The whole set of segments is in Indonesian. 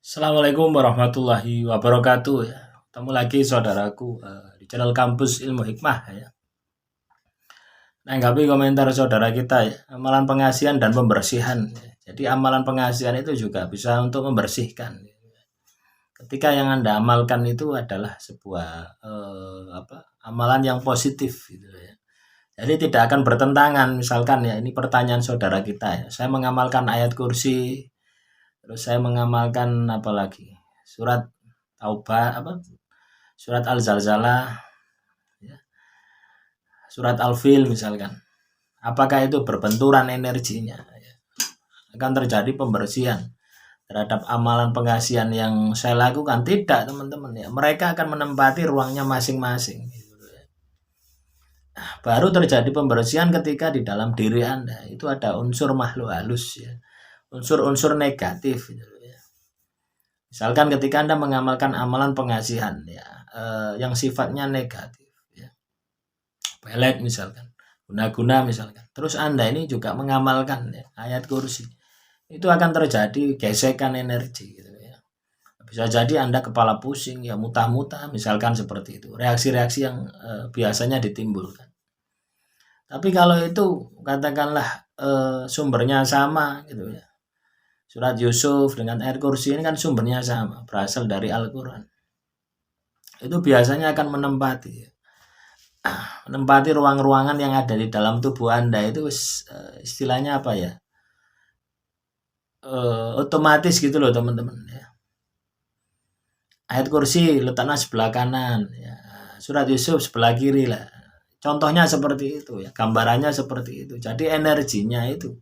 Assalamualaikum warahmatullahi wabarakatuh ya. Ketemu lagi saudaraku di channel Kampus Ilmu Hikmah ya. Nanggapi komentar saudara kita ya, amalan pengasihan dan pembersihan. Ya. Jadi amalan pengasihan itu juga bisa untuk membersihkan. Ya. Ketika yang Anda amalkan itu adalah sebuah amalan yang positif gitu ya. Jadi tidak akan bertentangan, misalkan ya, ini pertanyaan saudara kita ya. Saya mengamalkan ayat kursi, terus saya mengamalkan apa lagi? Surat Taubah surat Al-Zalzalah, ya, surat Al-Fil misalkan. Apakah itu berbenturan energinya? Ya. Akan terjadi pembersihan terhadap amalan pengasihan yang saya lakukan? Tidak, teman-teman ya. Mereka akan menempati ruangnya masing-masing. Baru terjadi pembersihan ketika di dalam diri Anda itu ada unsur makhluk halus ya. Unsur-unsur negatif gitu ya. Misalkan ketika Anda mengamalkan amalan pengasihan ya, yang sifatnya negatif ya. Pelet misalkan, guna-guna misalkan. Terus Anda ini juga mengamalkan ya, ayat kursi. Itu akan terjadi gesekan energi gitu ya. Bisa jadi Anda kepala pusing ya, muntah-muntah misalkan seperti itu. Reaksi-reaksi yang biasanya ditimbulkan. Tapi kalau itu katakanlah sumbernya sama gitu ya. Surat Yusuf dengan ayat kursi ini kan sumbernya sama, berasal dari Al-Quran. Itu biasanya akan menempati ruang-ruangan yang ada di dalam tubuh Anda itu istilahnya apa ya? Otomatis gitu loh teman-teman ya. Ayat kursi letaknya sebelah kanan ya. Surat Yusuf sebelah kiri lah. Contohnya seperti itu ya, gambarannya seperti itu. Jadi energinya itu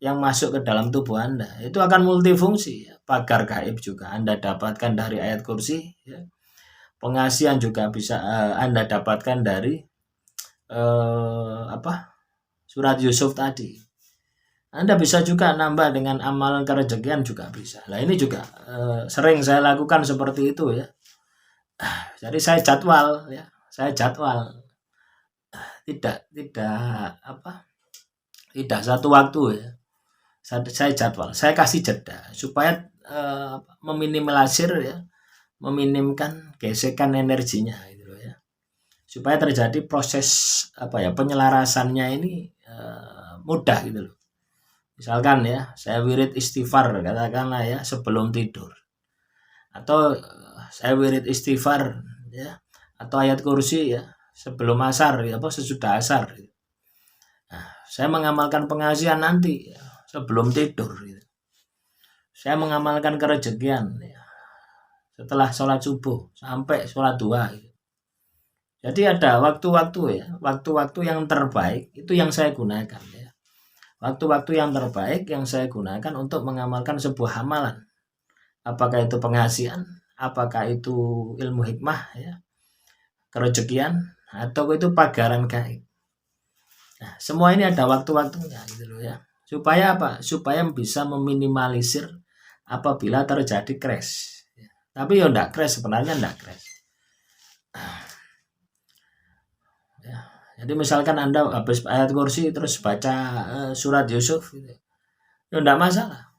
yang masuk ke dalam tubuh Anda itu akan multifungsi ya. Pagar gaib juga Anda dapatkan dari ayat kursi ya. Pengasihan juga bisa Anda dapatkan dari surat Yusuf tadi. Anda bisa juga nambah dengan amalan kerejekian juga bisa. Nah ini juga sering saya lakukan seperti itu ya. Jadi saya jadwal ya, tidak satu waktu ya. Saya jadwal, saya kasih jeda supaya meminimalisir ya, meminimkan gesekan energinya gitu ya. Supaya terjadi proses penyelarasannya ini mudah gitu loh. Misalkan ya, saya wirid istighfar katakanlah ya sebelum tidur. Atau saya wirid istighfar ya, atau ayat kursi ya sebelum asar ya, sesudah asar. Nah, saya mengamalkan pengasihan nanti ya, sebelum tidur gitu. Saya mengamalkan kerejekian ya, setelah sholat subuh sampai sholat duha gitu. Jadi ada waktu-waktu ya, waktu-waktu yang terbaik itu yang saya gunakan ya. Waktu-waktu yang terbaik yang saya gunakan untuk mengamalkan sebuah amalan. Apakah itu pengasihan, apakah itu ilmu hikmah ya, kerejekian, atau itu pagaran gaib. Nah, semua ini ada waktu-waktunya gitu loh ya. Supaya apa? Supaya bisa meminimalisir apabila terjadi crash. Tapi ya enggak crash, sebenarnya enggak crash. Ya. Jadi misalkan Anda habis ayat kursi terus baca surat Yusuf gitu. Ya enggak masalah.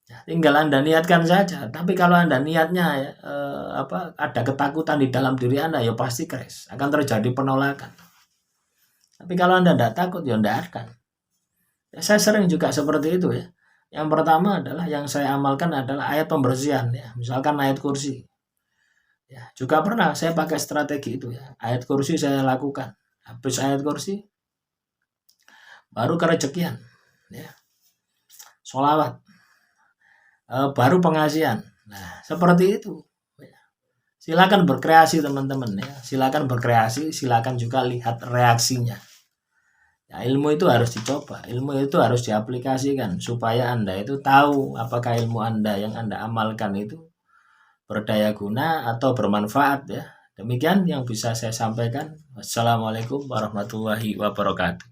Ya, tinggal Anda niatkan saja. Tapi kalau Anda niatnya ya, ada ketakutan di dalam diri Anda ya pasti crash. Akan terjadi penolakan. Tapi kalau Anda tidak takut ya enggak akan. Ya, saya sering juga seperti itu ya. Yang pertama adalah yang saya amalkan adalah ayat pembersihan ya. Misalkan ayat kursi. Ya, juga pernah saya pakai strategi itu ya. Ayat kursi saya lakukan. Habis ayat kursi baru kerejekian ya. Sholawat. Baru pengasihan. Nah, seperti itu. Silakan berkreasi teman-teman ya. Silakan berkreasi, silakan juga lihat reaksinya. Ya, ilmu itu harus dicoba, ilmu itu harus diaplikasikan supaya Anda itu tahu apakah ilmu Anda yang Anda amalkan itu berdaya guna atau bermanfaat ya. Demikian yang bisa saya sampaikan. Wassalamualaikum warahmatullahi wabarakatuh.